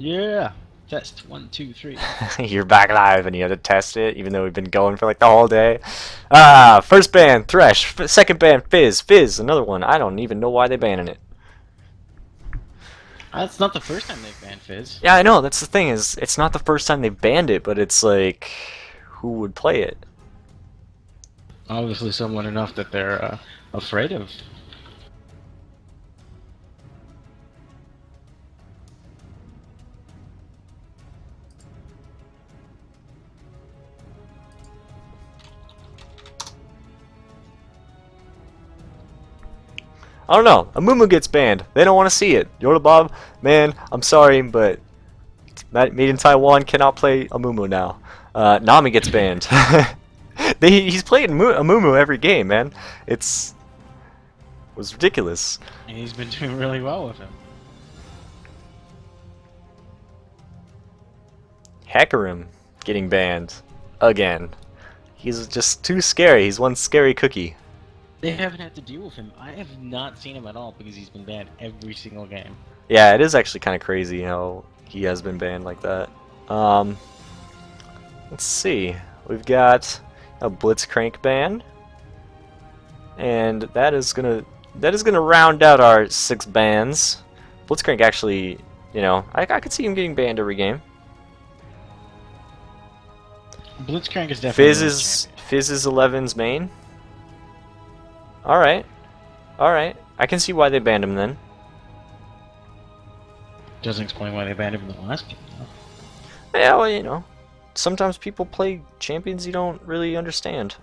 Yeah. Test 1, 2, 3. You're back live and you have to test it, even though we've been going for like the whole day. Ah, first ban, Thresh. Second ban, Fizz. Fizz, another one. I don't even know why they banning it. That's not the first time they've banned Fizz. Yeah, I know. That's the thing is, it's not the first time they've banned it, but it's like, who would play it? Obviously, someone enough that they're afraid of. I don't know. Amumu gets banned. They don't want to see it. Yoda Bob, man, I'm sorry, but made in Taiwan cannot play Amumu now. Nami gets banned. He's played Amumu every game, man. It was ridiculous. And he's been doing really well with him. Hecarim getting banned again. He's just too scary. He's one scary cookie. They haven't had to deal with him. I have not seen him at all because he's been banned every single game. Yeah, it is actually kind of crazy how he has been banned like that. Let's see. We've got a Blitzcrank ban, and that is gonna round out our 6 bans. Blitzcrank actually, I could see him getting banned every game. Blitzcrank is definitely Fizz is 11's main. Alright. Alright. I can see why they banned him then. Doesn't explain why they banned him in the last game, though. Yeah, well, sometimes people play champions you don't really understand.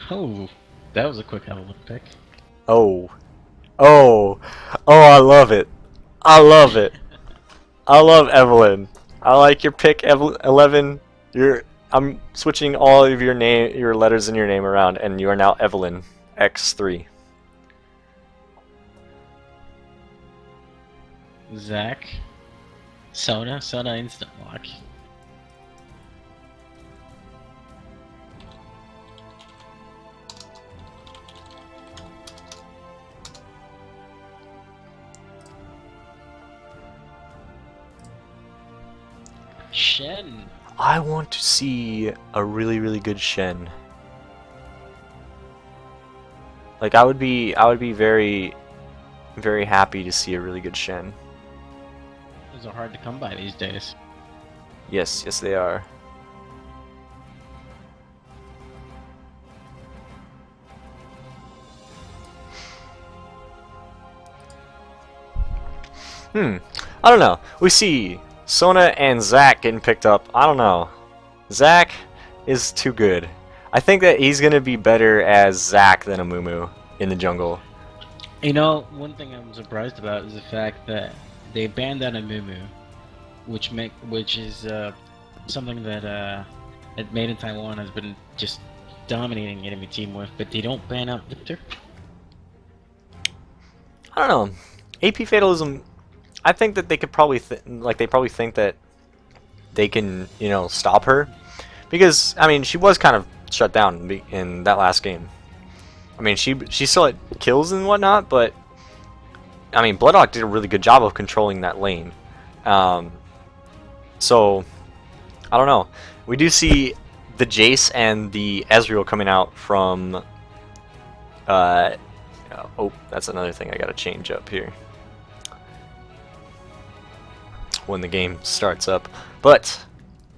Oh, that was a quick Evelyn pick. Oh. Oh. Oh, I love it. I love it. I love Evelyn. I like your pick, 11. I'm switching all of your letters in your name around, and you are now Evelyn X3. Zach. Sona instant lock. Shen. I want to see a really, really good Shen. Like I would be very, very happy to see a really good Shen. Those are hard to come by these days. Yes, yes they are. I don't know. We see Sona and Zac getting picked up. I don't know. Zac is too good. I think that he's gonna be better as Zac than Amumu in the jungle. One thing I'm surprised about is the fact that they banned out Amumu, which is something that Made in Taiwan has been just dominating enemy team with, but they don't ban out Victor. I don't know. AP Fatalism. I think that they could probably they probably think that they can stop her, because I mean she was kind of shut down in that last game. I mean she still had kills and whatnot, but I mean Bloodhawk did a really good job of controlling that lane. So I don't know. We do see the Jace and the Ezreal coming out from. Oh, that's another thing I gotta change up here when the game starts up. But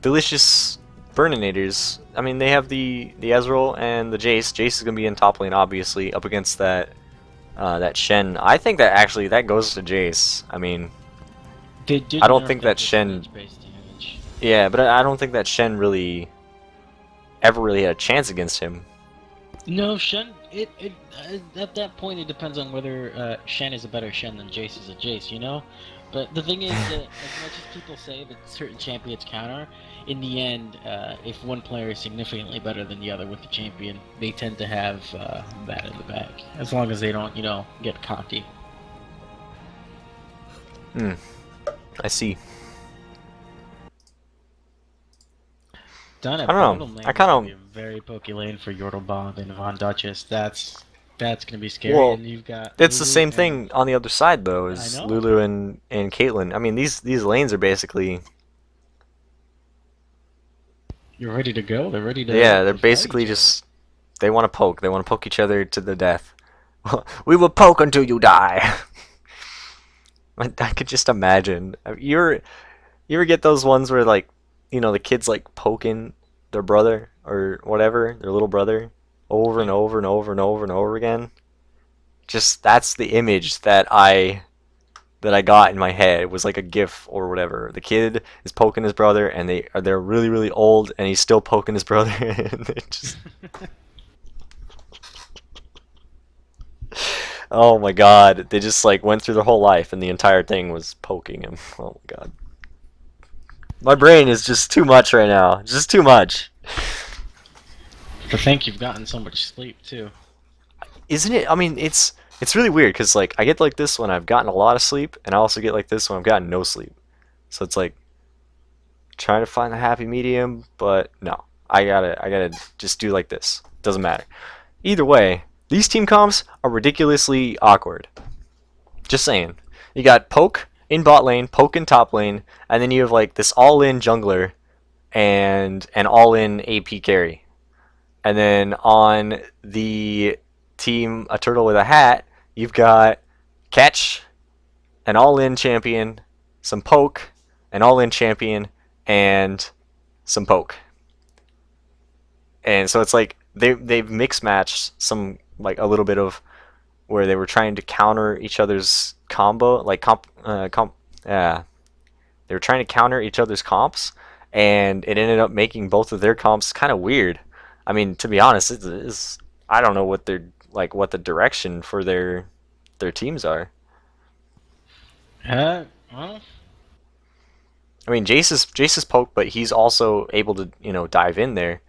delicious Burninators. I mean, they have the Ezreal and the Jace. Jace is gonna be in top lane, obviously, up against that Shen. I think that actually that goes to Jace. I mean, I don't think that Shen. Yeah, but I don't think that Shen ever really had a chance against him. No, Shen. At that point, it depends on whether Shen is a better Shen than Jace is a Jace, But the thing is that as much as people say that certain champions counter, in the end, if one player is significantly better than the other with the champion, they tend to have that in the bag. As long as they don't, get cocky. I see. Done at I don't know. lane I kind of a very pokey lane for Yordle Bob and Von Duchess. That's That's gonna be scary. Well, And you've got it's the Lulu same and thing on the other side though, I as know Lulu and Caitlyn. I mean, these lanes are basically you're ready to go. They're ready yeah, they're to fight basically each other. just they want to poke. They want to poke each other to the death. We will poke until you die. I could just imagine. You ever get those ones where like, the kids like poking their brother or whatever, their little brother, over and Yeah. over and over and over and over again? Just that's the image that I got in my head. It was like a GIF or whatever. The kid is poking his brother, and they're really really old, and he's still poking his brother, and it just oh my god, they just like went through their whole life, and the entire thing was poking him. Oh my god, my brain is just too much right now. Just too much. To think you've gotten so much sleep too. Isn't it? I mean, it's really weird because like I get like this when I've gotten a lot of sleep, and I also get like this when I've gotten no sleep. So it's like trying to find the happy medium, but no, I gotta just do like this. Doesn't matter. Either way, these team comps are ridiculously awkward. Just saying. You got poke in bot lane, poke in top lane, and then you have like this all-in jungler and an all-in AP carry. And then on the team A Turtle with a Hat, you've got Catch, an all-in champion, some Poke, an all-in champion, and some Poke. And so it's like they've mix matched some like a little bit of where they were trying to counter each other's combo, like yeah, they were trying to counter each other's comps, and it ended up making both of their comps kind of weird. I mean, to be honest, it is I don't know what they're like what the direction for their teams are. Well, I mean, Jace is poke, but he's also able to dive in there.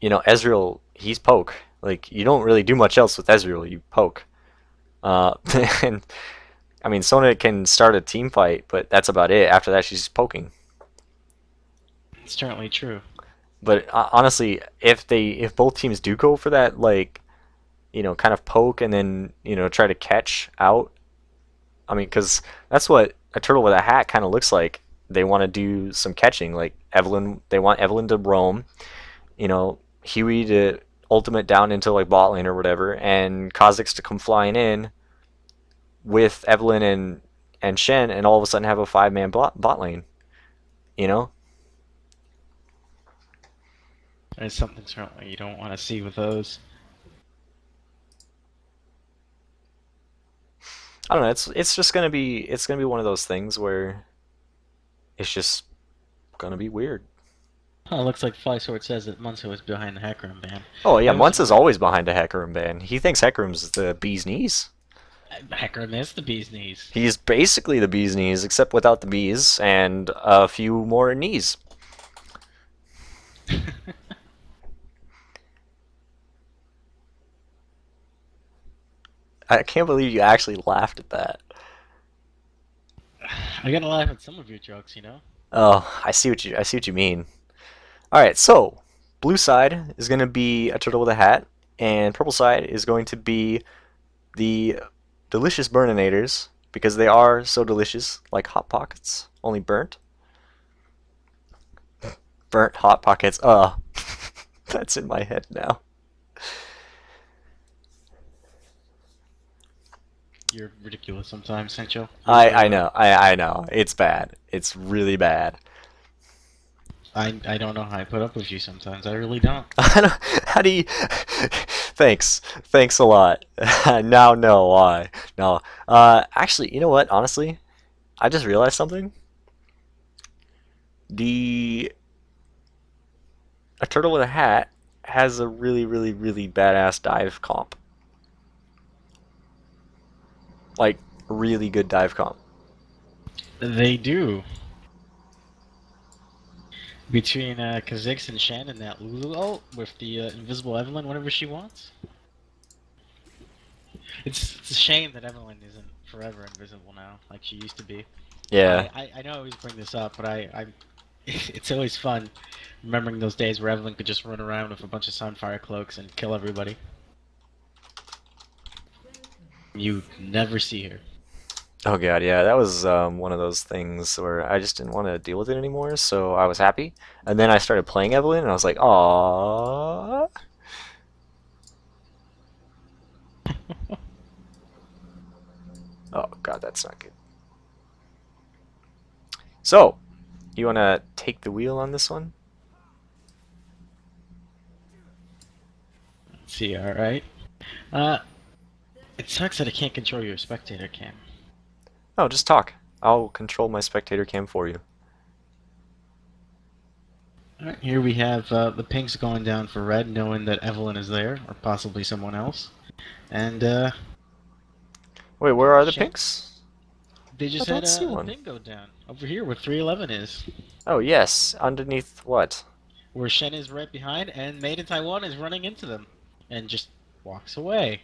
Ezreal, he's poke. Like you don't really do much else with Ezreal. You poke. Uh, and I mean, Sona can start a team fight, but that's about it. After that, she's just poking. it's certainly true. But honestly, if both teams do go for that, like kind of poke and then try to catch out. I mean, because that's what a turtle with a hat kind of looks like. They want to do some catching, like Evelyn. They want Evelyn to roam. Huey to ultimate down into like bot lane or whatever, and Kha'Zix to come flying in with Evelyn and Shen, and all of a sudden have a 5-man bot lane. You know, There's something certainly you don't want to see with those. I don't know. It's just gonna be one of those things where it's just gonna be weird. Oh, it looks like Flysword says that Munso is behind the Hecarim ban. Oh yeah, There was Muntz some is rumor. always behind a Hecarim ban. He thinks Hecarim's the bee's knees. Hecarim is the bee's knees. He's basically the bee's knees, except without the bees and a few more knees. I can't believe you actually laughed at that. I gotta laugh at some of your jokes, you know? Oh, I see what you mean. All right, so blue side is going to be a turtle with a hat, and purple side is going to be the delicious Burninators because they are so delicious, like hot pockets, only burnt. Burnt hot pockets. That's in my head now. You're ridiculous sometimes, Sancho. You're I so, I know. I know. It's bad. It's really bad. I don't know how I put up with you sometimes. I really don't. How do you? Thanks a lot. I now know why. No. Actually, you know what? Honestly, I just realized something. The A turtle with a hat has a really, really, really badass dive comp. Like really good dive comp. They do. Between Kha'Zix and Shen and that Lulu ult with the invisible Evelyn whenever she wants. It's a shame that Evelyn isn't forever invisible now, like she used to be. Yeah. I know I always bring this up, but I it's always fun remembering those days where Evelyn could just run around with a bunch of Sunfire cloaks and kill everybody. You never see her. Oh god, yeah, that was one of those things where I just didn't want to deal with it anymore, so I was happy. And then I started playing Evelyn, and I was like, "Aww." Oh god, that's not good. So, you want to take the wheel on this one? Let's see, alright. Uh, it sucks that I can't control your spectator cam. Oh, just talk. I'll control my spectator cam for you. Alright, here we have the pinks going down for red, knowing that Evelyn is there, or possibly someone else. And, Wait, where are the Shen, pinks? they I just had don't see a one. thing go down. Over here where 311 is. Oh, yes, underneath what? Where Shen is right behind, and Made in Taiwan is running into them. And just walks away.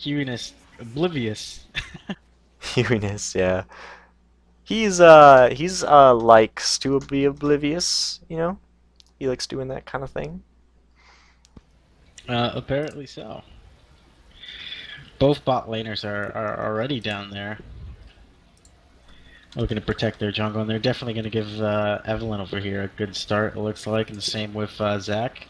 Hueying is oblivious. Uranus, yeah. He's likes to be oblivious, you know? He likes doing that kind of thing. Apparently so. Both bot laners are already down there, looking to protect their jungle, and they're definitely going to give Evelyn over here a good start, it looks like, and the same with Zach.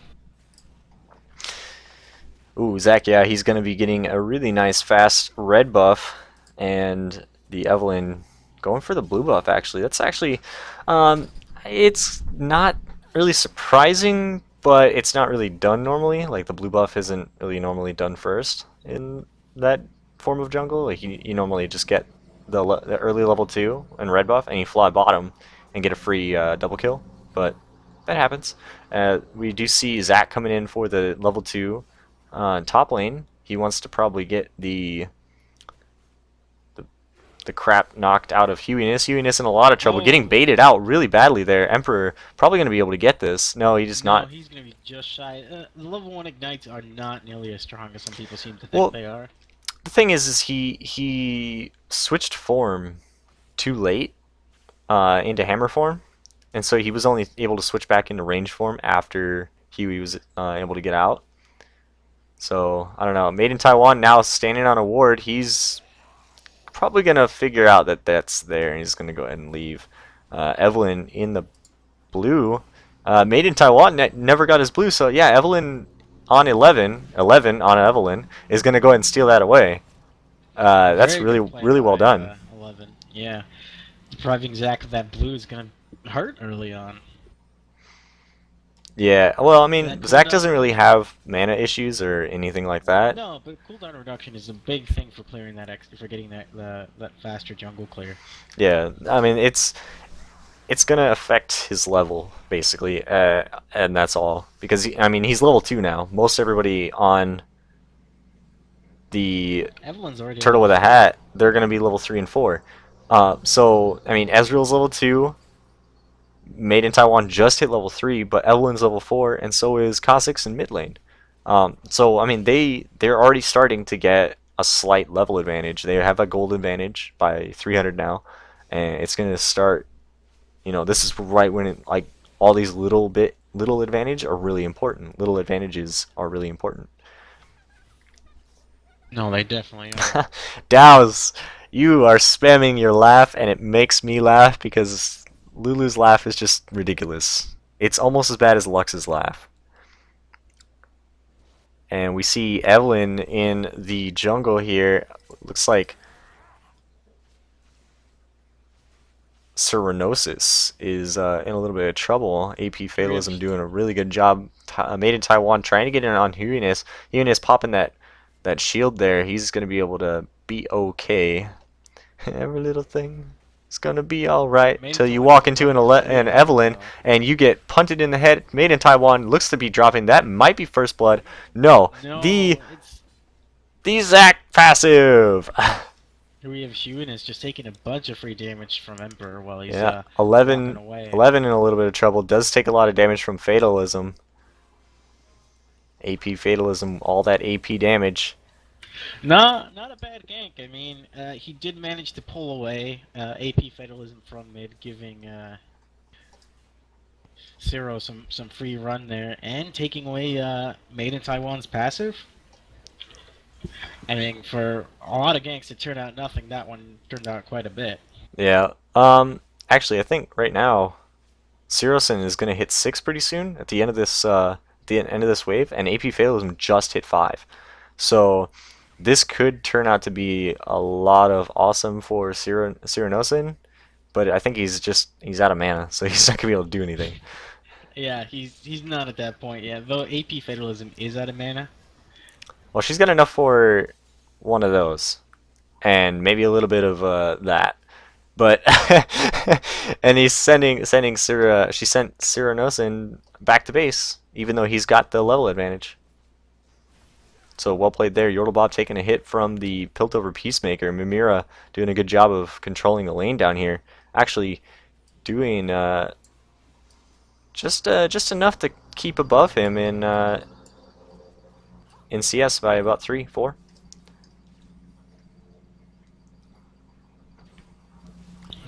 Ooh, Zach, yeah, he's going to be getting a really nice fast red buff, and the Evelyn going for the blue buff, actually. That's actually, it's not really surprising, but it's not really done normally. Like, the blue buff isn't really normally done first in that form of jungle. Like, you normally just get the early level 2 and red buff, and you fly bottom and get a free double kill, but that happens. We do see Zach coming in for the level 2 top lane. He wants to probably get the, the crap knocked out of Hueyiness. Hueyiness in a lot of trouble, getting Oh, baited out really badly there. Emperor probably going to be able to get this. No, he's just no, not. he's going to be just shy. The level 1 ignites are not nearly as strong as some people seem to think Well, they are. the thing is he switched form too late into hammer form, and so he was only able to switch back into range form after Huey was able to get out. So I don't know. Made in Taiwan now standing on a ward. He's probably gonna figure out that that's there, and he's gonna go ahead and leave. Evelyn in the blue. Made in Taiwan never got his blue, so yeah, Evelyn on 11 on Evelyn is gonna go ahead and steal that away. That's Very good really play really well by done. 11. Yeah, depriving Zach of that blue is going to hurt early on. Yeah, well, I That mean, Zach cooldown doesn't really reduction. have mana issues or anything like that. No, but cooldown reduction is a big thing for clearing that for getting that faster jungle clear. Yeah, I mean, it's gonna affect his level basically, and that's all. Because I mean, he's level 2 now. Most everybody on the Evelyn's already Turtle level with a 3. Hat, they're gonna be level 3 and 4. So I mean, Ezreal's level 2. Made in Taiwan just hit level 3, but Evelyn's level 4, and so is Kha'Zix in mid lane. So I mean, they're already starting to get a slight level advantage. They have a gold advantage by 300 now, and it's gonna start. You know, this is right when it, like all these little advantage are really important. Little advantages are really important. No, they definitely are. Dows, you are spamming your laugh, and it makes me laugh because Lulu's laugh is just ridiculous. It's almost as bad as Lux's laugh. And we see Evelyn in the jungle here. Looks like Cyranosis is in a little bit of trouble. AP We have Fatalism doing a really good job. Made in Taiwan trying to get in on Hurinus. Hurinus popping that shield there. He's going to be able to be okay. Every little thing is going to be alright Made in till you Taiwan walk doesn't into look too an hot Evelyn though. and you get punted in the head. Made in Taiwan looks to be dropping. That might be first blood. No. No, it's The Zac passive. here we have Huon is just taking a bunch of free damage from Emperor while he's Yeah, walking 11, away. 11 in a little bit of trouble. Does take a lot of damage from Fatalism. AP Fatalism, all that AP damage. No, not a bad gank. I mean, he did manage to pull away AP Fatalism from mid, giving Zero some free run there, and taking away Made in Taiwan's passive. I mean, for a lot of ganks, it turned out nothing. That one turned out quite a bit. Yeah. Actually, I think right now Sirosin is gonna hit 6 pretty soon at the end of this the end of this wave, and AP Fatalism just hit 5. So this could turn out to be a lot of awesome for Cyranosin, but I think he's out of mana, so he's not gonna be able to do anything. Yeah, he's not at that point yet. Though AP Fatalism is out of mana. Well, she's got enough for one of those, and maybe a little bit of that. But and he's sending Cyrano, she sent Cyranosin back to base, even though he's got the level advantage. So well played there. Yordlebob taking a hit from the Piltover Peacemaker. Mimira doing a good job of controlling the lane down here. Actually doing just enough to keep above him in CS by about 3, 4.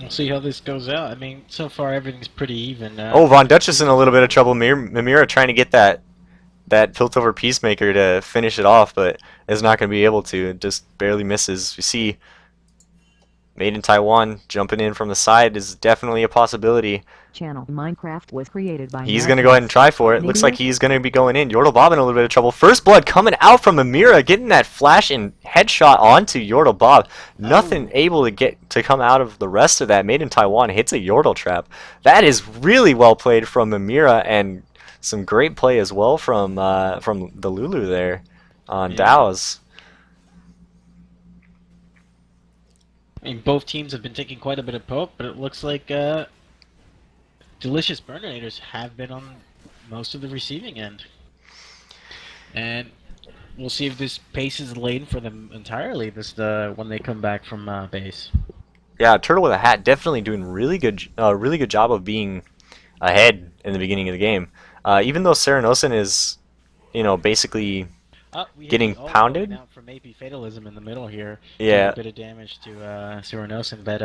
We'll see how this goes out. I mean, so far everything's pretty even. Oh, Von Dutch is in a little bit of trouble. Mimira trying to get that Piltover Peacemaker to finish it off, but is not going to be able to. It just barely misses. We see Made in Taiwan jumping in from the side is definitely a possibility. Channel Minecraft was created by He's going to go ahead and try for it. Looks like he's going to be going in. Yordlebob in a little bit of trouble. First blood coming out from Amira, getting that flash and headshot onto Yordlebob. Nothing able to get to come out of the rest of that. Made in Taiwan hits a Yordle trap. That is really well played from Amira, and some great play as well from the Lulu there on Dow's. I mean, both teams have been taking quite a bit of poke, but it looks like Delicious Burninators have been on most of the receiving end. And we'll see if this pace is laid for them entirely when they come back from base. Yeah, Turtle with a Hat definitely doing really good job of being ahead in the beginning of the game. Even though Serenosin is, basically getting pounded. Out from AP Fatalism in the middle here. Yeah. Doing a bit of damage to Serenosin, but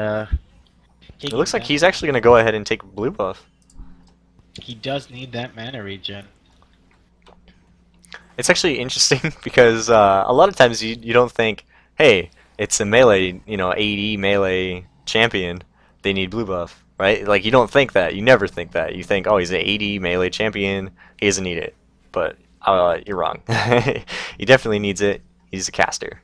it looks like he's actually going to go ahead and take blue buff. He does need that mana regen. It's actually interesting because a lot of times you don't think, hey, it's a melee, AD melee champion, they need blue buff, right? Like, you don't think that. You never think that. You think, oh, he's an AD melee champion, he doesn't need it. But you're wrong. He definitely needs it. He's a caster.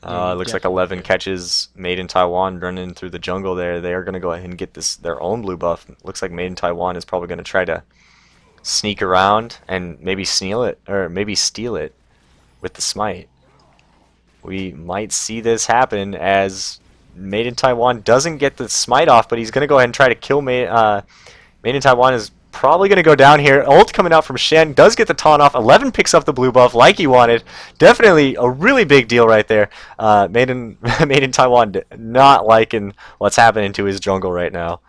Looks like 11 catches Made in Taiwan running through the jungle there. They are going to go ahead and get their own blue buff. Looks like Made in Taiwan is probably going to try to sneak around and maybe steal it with the smite. We might see this happen as Made in Taiwan doesn't get the smite off, but he's going to go ahead and try to kill Made in Taiwan is probably going to go down here. Ult coming out from Shen, does get the taunt off. 11 picks up the blue buff like he wanted. Definitely a really big deal right there. Made in Taiwan not liking what's happening to his jungle right now.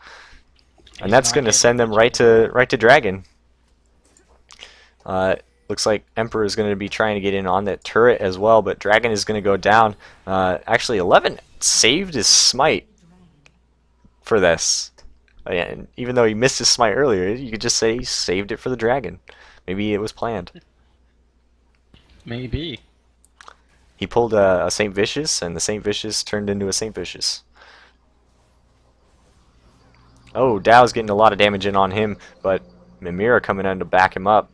And that's going to send them right to Dragon. Looks like Emperor is going to be trying to get in on that turret as well, but Dragon is going to go down. Actually, 11 saved his smite for this. And even though he missed his smite earlier, you could just say he saved it for the Dragon. Maybe it was planned. Maybe. He pulled a Saint Vicious, and the Saint Vicious turned into a Saint Vicious. Oh, Dow's getting a lot of damage in on him, but Mimira coming in to back him up.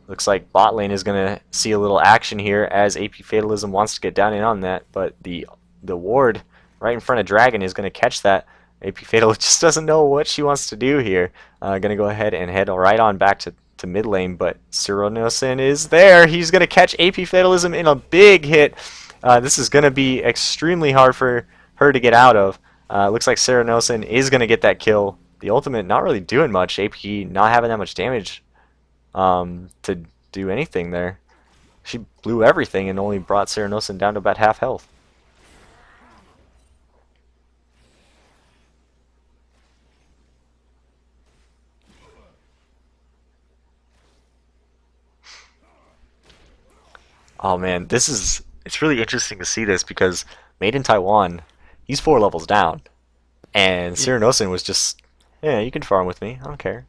Looks like bot lane is going to see a little action here as AP Fatalism wants to get down in on that, but the ward right in front of Dragon is going to catch that. AP Fatal just doesn't know what she wants to do here. Going to go ahead and head right on back to mid lane, but Cyranosin is there. He's going to catch AP Fatalism in a big hit. This is going to be extremely hard for her to get out of. Looks like Cyranosin is going to get that kill. The ultimate not really doing much. AP not having that much damage to do anything there. She blew everything and only brought Cyranosin down to about half health. Oh man, it's really interesting to see this because Made in Taiwan, he's 4 levels down. And Cyranosin was just, yeah, you can farm with me, I don't care.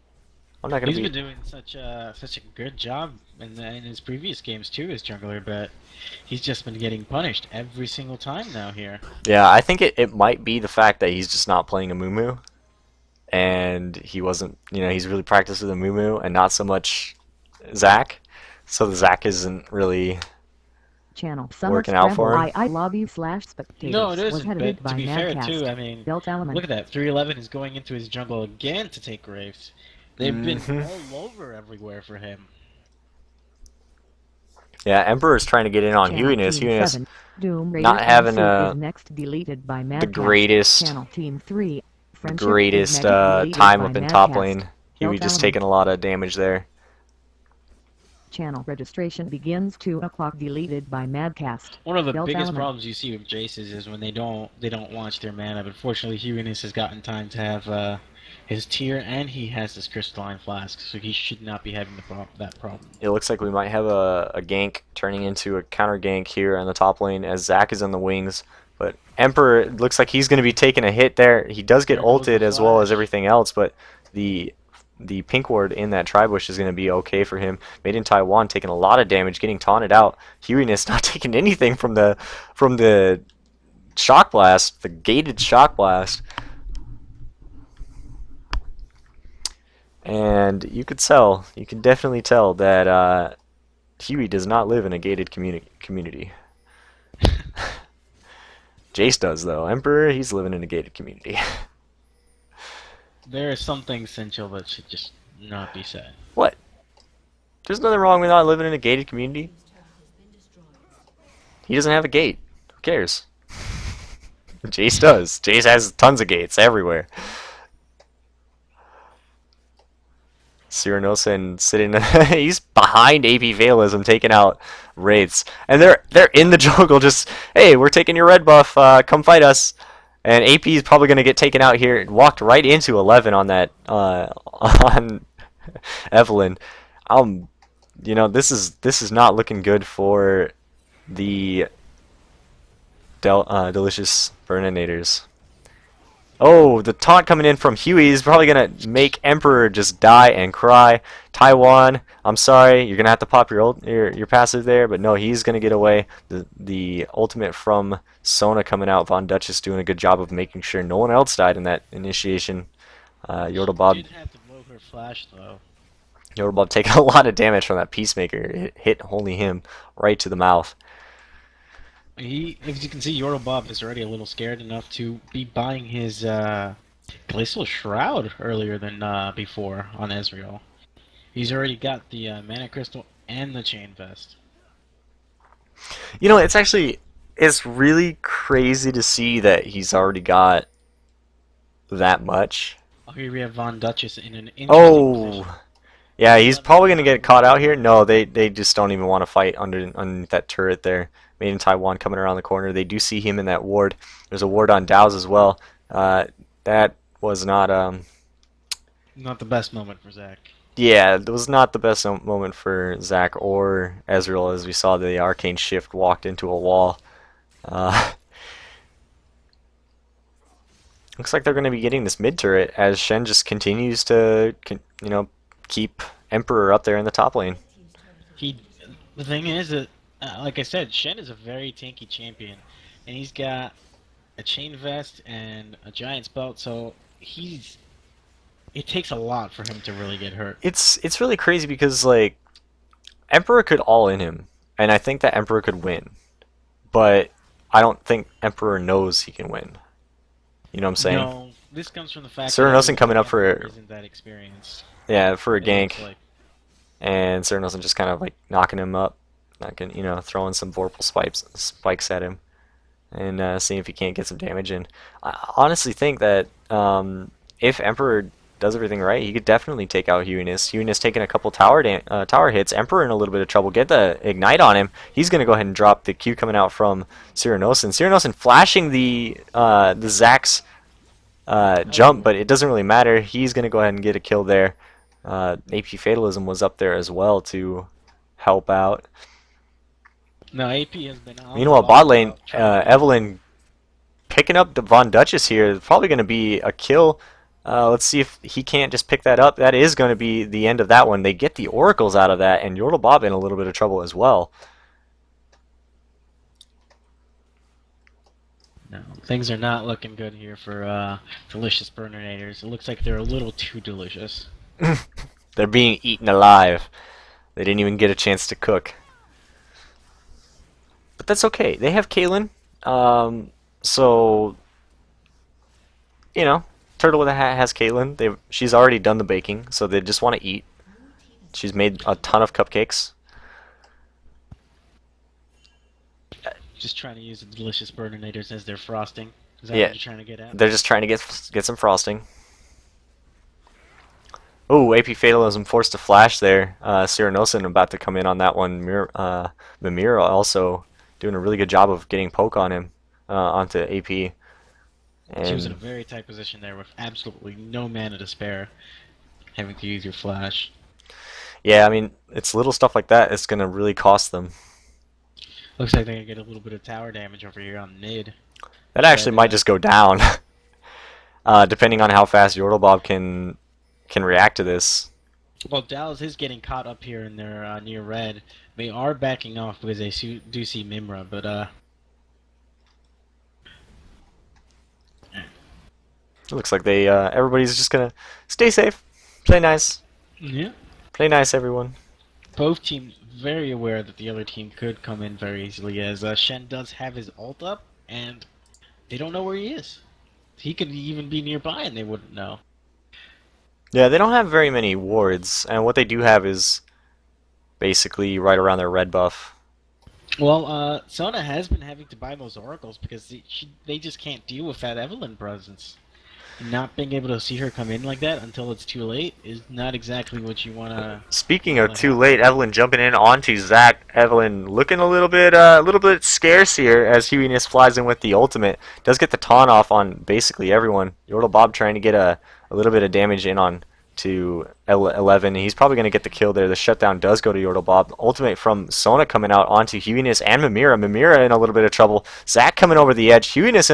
I'm not gonna He's be. been doing such a good job in his previous games too as jungler, but he's just been getting punished every single time now here. Yeah, I think it might be the fact that he's just not playing a Moo, and he wasn't. He's really practiced with a Moo and not so much Zac. So the Zac isn't really Channel Summer working out Scramble for him. I love you / spectators No, it was isn't. edited But by to be fair too, I MadCast. mean, Built element. look at that. 311 is going into his jungle again to take Graves. They've been all over everywhere for him. Yeah, Emperor's trying to get in on Channel Huiness. Team Huiness 7. Doom Raider not having is next deleted by the MadCast. greatest Channel Team 3. the Friendship greatest is next deleted time by up in top MadCast. lane. Huey Built just element. taking a lot of damage there. Channel registration begins 2 o'clock deleted by MadCast. One of the Built biggest element. problems you see with Jaces is when they don't watch their mana. But fortunately, Huiness has gotten time to have his tier, and he has this crystalline flask, so he should not be having that problem. It looks like we might have a gank turning into a counter gank here on the top lane as Zac is on the wings. But Emperor looks like he's going to be taking a hit there. He does get There goes the ulted as well as flash. everything else, but the pink ward in that tribush is going to be okay for him. Made in Taiwan taking a lot of damage, getting taunted out. Huiness not taking anything from the shock blast, the gated shock blast. And you can definitely tell that Huey does not live in a gated community. Jace does though. Emperor, he's living in a gated community. There are some things, Essential, that should just not be said. What? There's nothing wrong with not living in a gated community. He doesn't have a gate. Who cares? Jace does. Jace has tons of gates everywhere. Cyranosin sitting. He's behind AP Fatalism, taking out Wraiths, and they're in the jungle. Just hey, we're taking your red buff. Come fight us. And AP is probably going to get taken out here. It walked right into 11 on that on Evelyn. This is not looking good for the delicious Burninators. Oh, the taunt coming in from Huey is probably going to make Emperor just die and cry. Taiwan, I'm sorry, you're going to have to pop your passive there, but no, he's going to get away. The ultimate from Sona coming out. Von Duchess doing a good job of making sure no one else died in that initiation. Yordlebob Did have to blow her flash though. Yordlebob taking a lot of damage from that Peacemaker. It hit only him right to the mouth. As you can see, Bob is already a little scared enough to be buying his Glacial Shroud earlier than before on Ezreal. He's already got the Mana Crystal and the Chain Vest. It's really crazy to see that he's already got that much. Oh, here we have Von Duchess in an interesting position. Oh, yeah, he's probably gonna get caught out here. No, they just don't even want to fight underneath that turret there. Made in Taiwan coming around the corner. They do see him in that ward. There's a ward on Dow's as well. That was not Not the best moment for Zac. yeah, it was not the best moment for Zac or Ezreal as we saw the arcane shift walked into a wall. Looks like they're going to be getting this mid turret as Shen just continues to keep Emperor up there in the top lane. The thing is that, like I said, Shen is a very tanky champion, and he's got a chain vest and a giant's belt, so it takes a lot for him to really get hurt. It's really crazy because like Emperor could all in him, and I think that Emperor could win, but I don't think Emperor knows he can win. You know what I'm saying? No, this comes from the fact Cyranosin coming up for isn't that experienced. Yeah, for a It gank. looks like. And Cyranosin just kind of like knocking him up, throwing some Vorpal spikes at him, and seeing if he can't get some damage in. I honestly think that if Emperor does everything right, he could definitely take out Huiness. Huiness taking a couple tower hits. Emperor in a little bit of trouble. Get the ignite on him. He's gonna go ahead and drop the Q coming out from Cyranosin. Cyranosin flashing the Zac's jump, but it doesn't really matter. He's gonna go ahead and get a kill there. AP Fatalism was up there as well to help out. No, AP has been on. Meanwhile, bot lane, Evelyn picking up the Von Duchess here. Probably going to be a kill Let's see if he can't just pick that up. That is going to be the end of that one. They get the oracles out of that, and Yordle Bob in a little bit of trouble as well. No, things are not looking good here for delicious Burninators. It looks like they're a little too delicious. They're being eaten alive. They didn't even get a chance to cook. But that's okay. They have Kaylin. So, you know, Turtle with a Hat has Caitlyn. She's already done the baking, so they just want to eat. She's made a ton of cupcakes. Just trying to use the delicious Burninators as their frosting. Is that Yeah. what you're trying to get at? They're just trying to get some frosting. Oh, AP Fatalism forced a flash there. Cyranosin about to come in on that one. Mimira also doing a really good job of getting poke on him onto AP. And She was in a very tight position there with absolutely no mana to spare, having to use your flash. yeah, I mean, it's little stuff like that. It's gonna really cost them. Looks like they're gonna get a little bit of tower damage over here on mid. That actually might just go down, depending on how fast Yordle Bob can react to this. Well, Dallas is getting caught up here in their near red. They are backing off because they do see Mimra, but It looks like they everybody's just gonna stay safe, play nice, yeah. play nice, everyone. Both teams very aware that the other team could come in very easily, as Shen does have his ult up, and they don't know where he is. He could even be nearby, and they wouldn't know. Yeah, they don't have very many wards, and what they do have is basically right around their red buff. Well, Sona has been having to buy those oracles because they just can't deal with that Evelyn presence. Not being able to see her come in like that until it's too late is not exactly what you want to... Speaking of too late, Evelyn jumping in onto Zac. Evelyn looking a little bit scarce here as Huiness flies in with the ultimate. Does get the taunt off on basically everyone. Yordle Bob trying to get a little bit of damage in on to 11. He's probably going to get the kill there. The shutdown does go to Yordle Bob. Ultimate from Sona coming out onto Huiness and Mimira. Mimira in a little bit of trouble. Zac coming over the edge. Huiness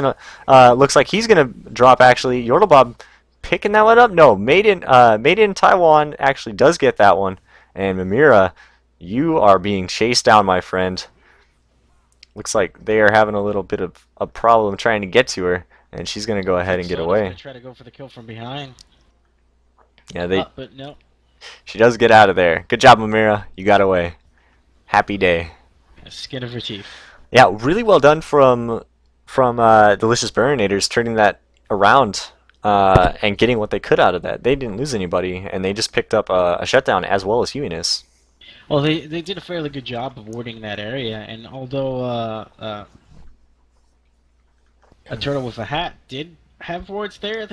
looks like he's going to drop actually. Yordle Bob picking that one up. No, made in Taiwan actually does get that one. And Mimira, you are being chased down, my friend. Looks like they are having a little bit of a problem trying to get to her. And she's going to go ahead and get away. Gonna try to go for the kill from behind. Yeah, but no. She does get out of there. Good job, Mimira. You got away. Happy day. Skin of her teeth. Yeah, really well done from Delicious Burninators, turning that around and getting what they could out of that. They didn't lose anybody, and they just picked up a shutdown as well as Huiness. Well, they did a fairly good job of warding that area, and although a turtle with a hat did have wards there,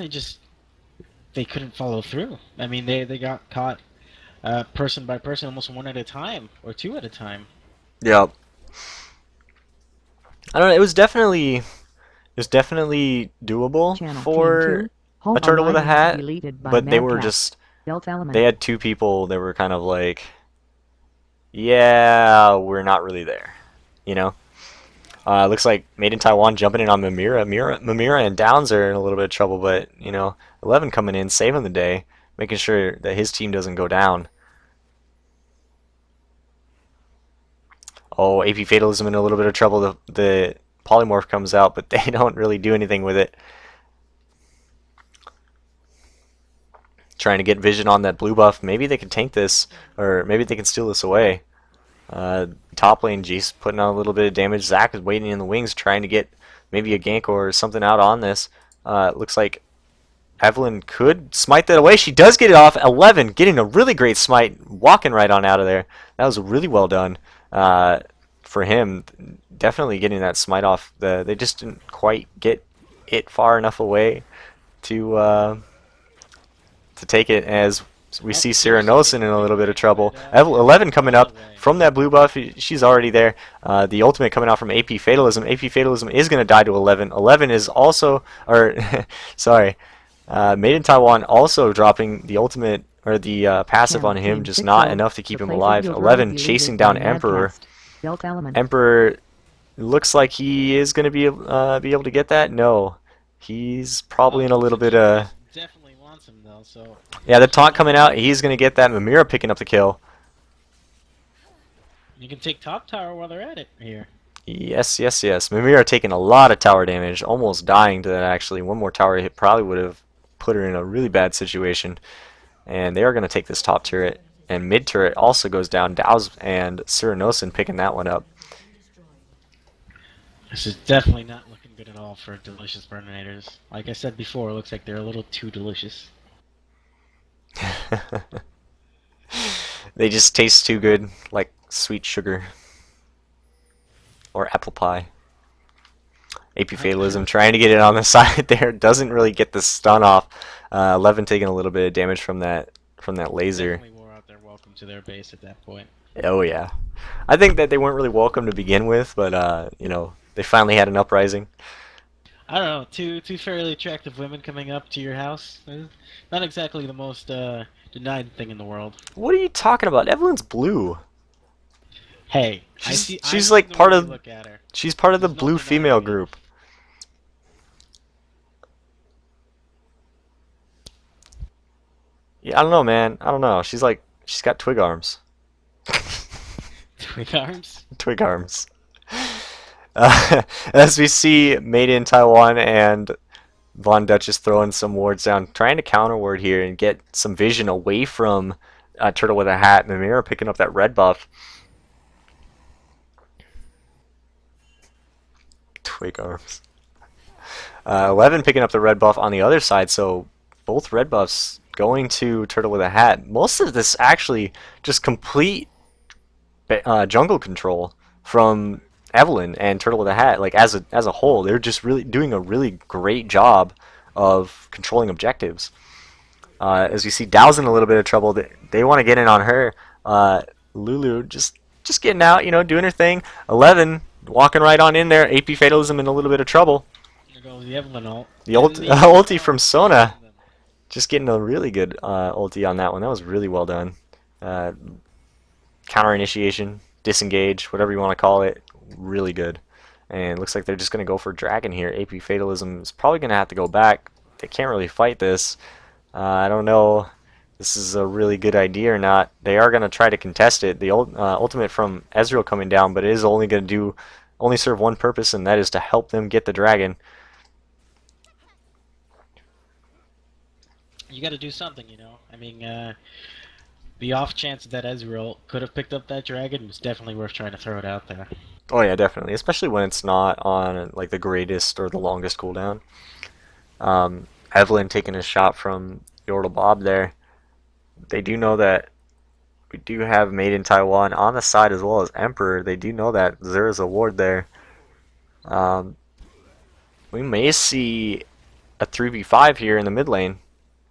they couldn't follow through. I mean, they got caught person by person, almost one at a time or two at a time. Yeah. I don't know. It was definitely doable Channel for Team 2, a turtle with a Alliance hat, deleted by but they were MadCast. just Delta Element. they had two people that were kind of like, yeah, we're not really there, you know. Looks like Made in Taiwan jumping in on Mimira and Downs are in a little bit of trouble, but you know, 11 coming in, saving the day, making sure that his team doesn't go down. Oh, AP Fatalism in a little bit of trouble. The Polymorph comes out, but they don't really do anything with it. Trying to get vision on that blue buff. Maybe they can tank this, or maybe they can steal this away. Top lane, Jace putting on a little bit of damage. Zac is waiting in the wings, trying to get maybe a gank or something out on this. Looks like Evelyn could smite that away. She does get it off. 11 getting a really great smite, walking right on out of there. That was really well done for him. Definitely getting that smite off. They just didn't quite get it far enough away to take it, as we see Cyranosin in a little bit of trouble. 11 coming up from that blue buff. She's already there. The ultimate coming out from AP Fatalism. AP Fatalism is going to die to 11. 11 is also, or sorry, Made in Taiwan also dropping the ultimate, or the passive on him, just not enough to keep him alive. 11 chasing down Emperor. Emperor looks like he is going to be able to get that. No, he's probably in a little bit of well. So Yeah, the taunt coming out. He's going to get that. Mimira picking up the kill. you can take top tower while they're at it here. Yes, yes, yes. Mimira taking a lot of tower damage, almost dying to that actually. One more tower hit probably would have put her in a really bad situation. And they are going to take this top turret. And mid turret also goes down. Dow's and Cyranosin picking that one up. This is definitely not looking good at all for delicious Burninators. Like I said before, it looks like they're a little too delicious. They just taste too good, like sweet sugar. Or apple pie. AP Fatalism trying to get it on the side there. Doesn't really get the stun off. 11 taking a little bit of damage from that laser. Definitely wore out their welcome to their base at that point. Oh yeah. I think that they weren't really welcome to begin with, but you know, they finally had an uprising. I don't know, two fairly attractive women coming up to your house. Not exactly the most denied thing in the world. What are you talking about? Evelyn's blue. Hey, She's like part of look at her. she's part of the There's no blue denying female it. group. Yeah, I don't know, man. I don't know. She's got twig arms. Twig arms? Twig arms. As we see Made in Taiwan and Von Duchess throwing some wards down, trying to counter ward here and get some vision away from Turtle with a Hat. Mimira picking up that red buff. Twig arms. 11 picking up the red buff on the other side, so both red buffs going to Turtle with a Hat. Most of this actually just complete jungle control from Evelyn and Turtle with a Hat. Like as a whole, they're just really doing a really great job of controlling objectives. As we see Dow's in a little bit of trouble, they want to get in on her. Lulu just getting out, you know, doing her thing. 11 walking right on in there. AP Fatalism in a little bit of trouble. There goes the Evelyn ult. The ulti from Sona. Just getting a really good ulti on that one. That was really well done. Counter initiation, disengage, whatever you want to call it. Really good. And looks like they're just going to go for Dragon here. AP Fatalism is probably going to have to go back. They can't really fight this. I don't know if this is a really good idea or not. They are going to try to contest it. The ultimate from Ezreal coming down, but it is only going to only serve one purpose, and that is to help them get the dragon. You got to do something, you know. I mean, the off chance that Ezreal could have picked up that dragon was definitely worth trying to throw it out there. Oh yeah, definitely, especially when it's not on like the greatest or the longest cooldown. Evelyn taking a shot from Yordle Bob there. They do know that we do have Made in Taiwan on the side as well as Emperor. They do know that there is a ward there. We may see a 3v5 here in the mid lane.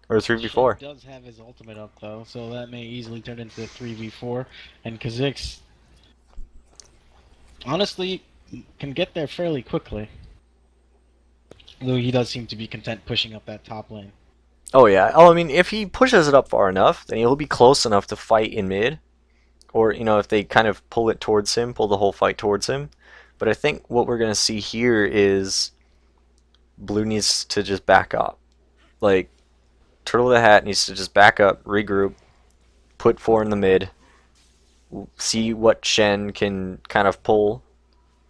Or 3v4. He does have his ultimate up though, so that may easily turn into a 3v4. And Kha'Zix, honestly, can get there fairly quickly. Though he does seem to be content pushing up that top lane. Oh yeah. Oh, I mean, if he pushes it up far enough, then he'll be close enough to fight in mid. Or, you know, if they kind of pull it towards him, pull the whole fight towards him. But I think what we're going to see here is Blue needs to just back up. Like, Turtle with a Hat needs to just back up, regroup, put 4 in the mid, see what Shen can kind of pull,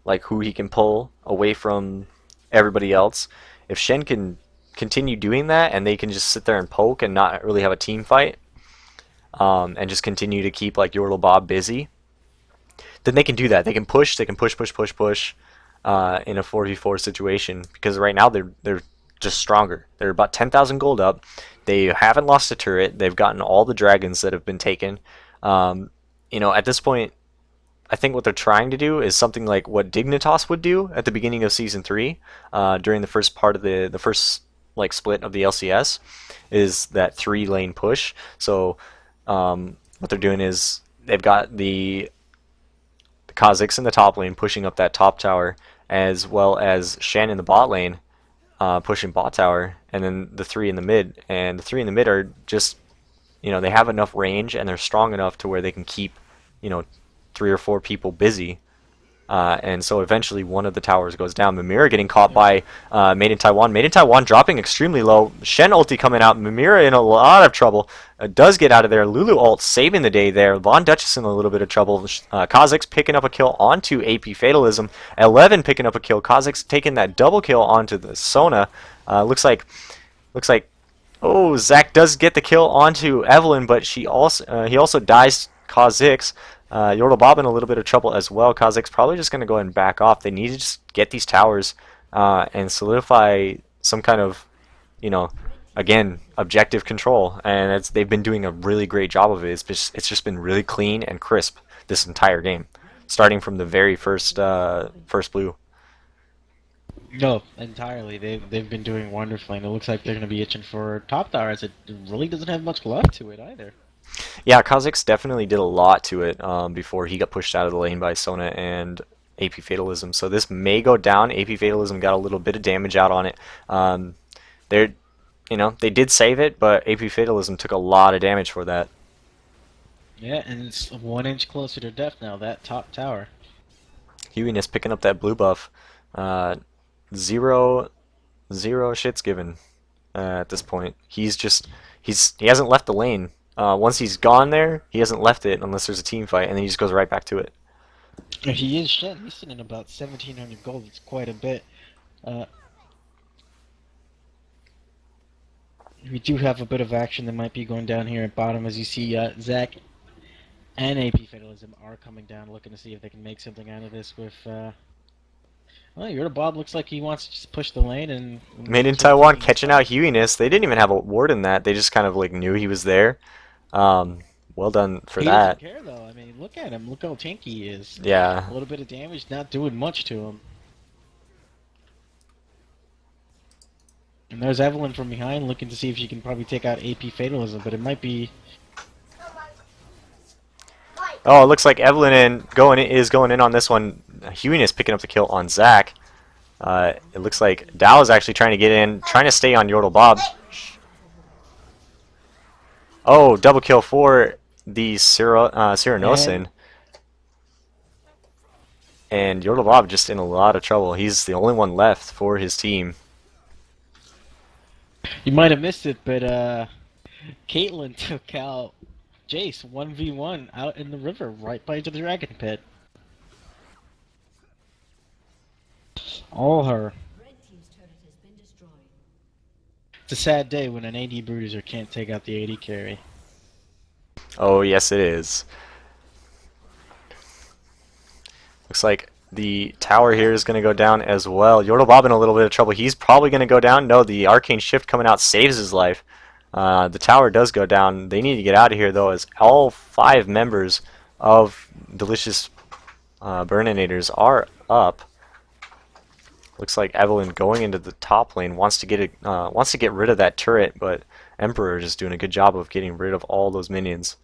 like who he can pull away from everybody else. If Shen can continue doing that and they can just sit there and poke and not really have a team fight, and just continue to keep like Yordle Bob busy, then they can do that. They can push, push in a 4v4 situation, because right now they're just stronger. They're about 10,000 gold up. They haven't lost a turret. They've gotten all the dragons that have been taken. You know, at this point, I think what they're trying to do is something like what Dignitas would do at the beginning of Season 3, during the first part of the first like split of the LCS, is that 3-lane push. So what they're doing is they've got the Kha'Zix in the top lane pushing up that top tower, as well as Shen in the bot lane pushing bot tower, and then the 3 in the mid. And the 3 in the mid are just, you know, they have enough range and they're strong enough to where they can keep, you know, 3 or 4 people busy And so eventually one of the towers goes down. Mimira getting caught by Made in Taiwan. Made in Taiwan dropping extremely low. Shen ulti coming out. Mimira in a lot of trouble. Does get out of there. Lulu ult saving the day there. Von Duchess in a little bit of trouble. Kha'Zix picking up a kill onto AP Fatalism. 11 picking up a kill. Kha'Zix taking that double kill onto the Sona. Looks like oh, Zach does get the kill onto Evelyn, but he also dies Kha'Zix. Yordle Bob in a little bit of trouble as well. Kha'Zix probably just going to go ahead and back off. They need to just get these towers and solidify some kind of, again, objective control. And they've been doing a really great job of it. It's just been really clean and crisp this entire game, starting from the very first blue. No, entirely. They've been doing wonderfully, and it looks like they're going to be itching for top towers. It really doesn't have much left to it either. Yeah, Kha'Zix definitely did a lot to it before he got pushed out of the lane by Sona and AP Fatalism. So this may go down. AP Fatalism got a little bit of damage out on it. They did save it, but AP Fatalism took a lot of damage for that. Yeah, and it's 1 inch closer to death now, that top tower. Huiness picking up that blue buff. Zero shits given at this point. He hasn't left the lane. Once he's gone there, he hasn't left it unless there's a team fight, and then he just goes right back to it. He is Shen. He's sitting in about 1,700 gold. It's quite a bit. We do have a bit of action that might be going down here at bottom, as you see Zach and AP Fatalism are coming down, looking to see if they can make something out of this with... Well, Yordle Bob looks like he wants to just push the lane and... Made in Taiwan catching out Huiness. They didn't even have a ward in that. They just kind of knew he was there. Well done for that. He doesn't care though. I mean, look at him. Look how tanky he is. Yeah. A little bit of damage, not doing much to him. And there's Evelyn from behind, looking to see if she can probably take out AP Fatalism, but it might be... Oh, it looks like Evelyn is going in on this one. Huiness picking up the kill on Zach. It looks like Dao is actually trying to get in, trying to stay on Yordle Bob. Oh, double kill for the Cyranosin. And Yordle Bob just in a lot of trouble. He's the only one left for his team. You might have missed it, but Caitlyn took out Jace 1v1 out in the river right by the dragon pit. All her. It's a sad day when an AD bruiser can't take out the AD carry. Oh, yes it is. Looks like the tower here is going to go down as well. Yordle Bob in a little bit of trouble. He's probably going to go down. No, the Arcane Shift coming out saves his life. The tower does go down. They need to get out of here, though, as all 5 members of Delicious Burninators are up. Looks like Evelyn going into the top lane wants to get rid of that turret, but Emperor is doing a good job of getting rid of all those minions.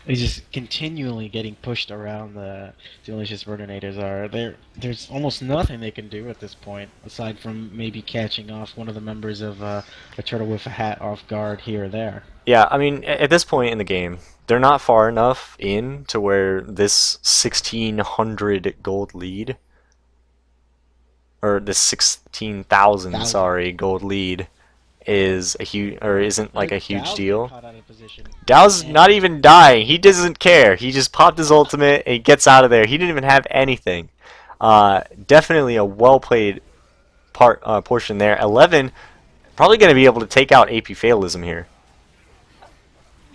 He's just continually getting pushed around. The Delicious Burninators are there. There's almost nothing they can do at this point, aside from maybe catching off one of the members of a Turtle with a Hat off guard here or there. Yeah, I mean, at this point in the game, they're not far enough in to where this 1,600 gold lead, or this 16,000, sorry, gold lead, is a huge, or isn't like a huge deal. Dao's not even dying. He doesn't care. He just popped his ultimate and he gets out of there. He didn't even have anything. Definitely a well played portion there. 11 probably going to be able to take out AP Fatalism here.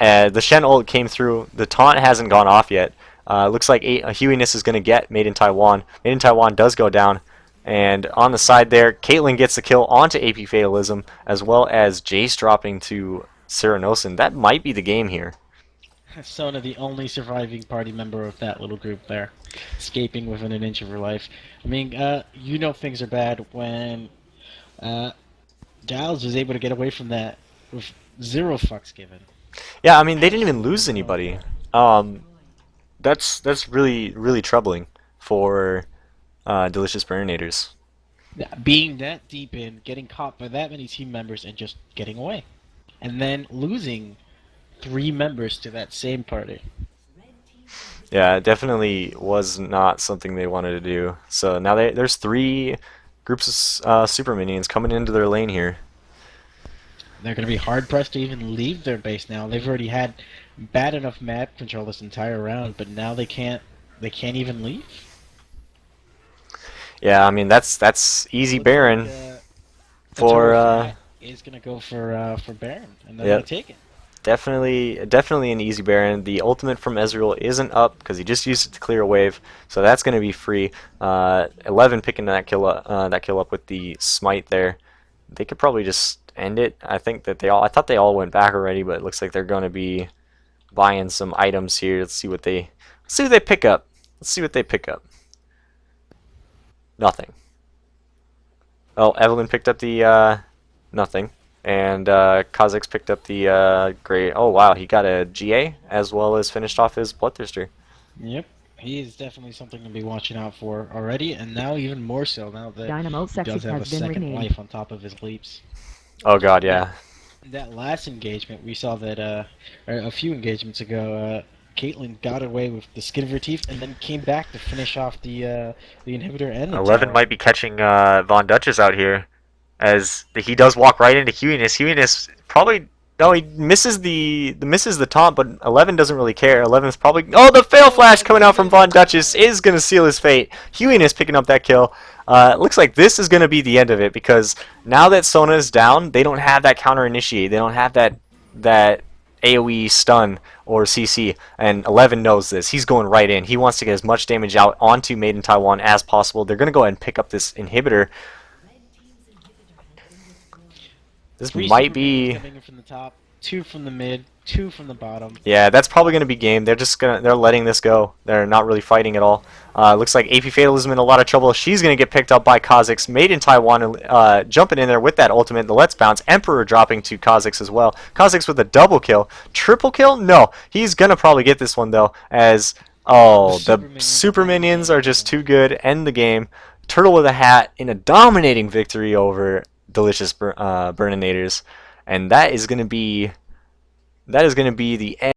The Shen ult came through. The taunt hasn't gone off yet. Looks like Huiness is going to get Made in Taiwan. Made in Taiwan does go down. And on the side there, Caitlyn gets the kill onto AP Fatalism, as well as Jace dropping to Cyranosin. That might be the game here. Sona, the only surviving party member of that little group there, escaping within an inch of her life. I mean, you know things are bad when Giles was able to get away from that with 0 fucks given. Yeah, I mean, they didn't even lose anybody. That's really, really troubling for Delicious Burninators. Being that deep in, getting caught by that many team members, and just getting away. And then losing 3 members to that same party. Yeah, it definitely was not something they wanted to do. So now there's 3 groups of super minions coming into their lane here. They're going to be hard pressed to even leave their base now. They've already had bad enough map control this entire round, but now they can't. They can't even leave. Yeah, I mean that's easy Looks Baron like, the for turtle fat is going to go for Baron, and they're going yep. to take it. Definitely an easy Baron. The ultimate from Ezreal isn't up because he just used it to clear a wave, so that's going to be free. 11 picking that kill up with the smite there. They could probably just end it. I think that I thought they all went back already, but it looks like they're going to be buying some items here. Let's see what they pick up. Let's see what they pick up. Nothing. Oh, Evelyn picked up the nothing. And Kha'Zix picked up the great. Oh wow, he got a GA as well as finished off his Bloodthirster. Yep, he is definitely something to be watching out for already, and now even more so now that Dynamo he Sexy does have a has been second renamed. life on top of his leaps. Oh god, yeah. That last engagement, we saw that or a few engagements ago, Caitlyn got away with the skin of her teeth and then came back to finish off the inhibitor and the 11 tower. might be catching Von Dutchess out here, as he does walk right into Huiness. Huiness probably he misses the taunt, but 11 doesn't really care. 11's probably the fail flash coming out from Von Dutchess is gonna seal his fate. Huiness picking up that kill. Looks like this is gonna be the end of it because now that Sona is down, they don't have that counter initiate. They don't have that AoE stun or CC, and 11 knows this. He's going right in. He wants to get as much damage out onto Made in Taiwan as possible. They're going to go ahead and pick up this inhibitor. This 3 might super be... minions coming in from the top, 2 from the mid, 2 from the bottom. Yeah, that's probably going to be game. They're letting this go. They're not really fighting at all. Looks like AP Fatalism in a lot of trouble. She's going to get picked up by Kha'Zix. Made in Taiwan jumping in there with that ultimate. The Let's Bounce. Emperor dropping to Kha'Zix as well. Kha'Zix with a double kill. Triple kill? No. He's going to probably get this one though, as the super minions are just too good. End the game. Turtle with a hat in a dominating victory over Delicious Burninators. And that is going to be the end.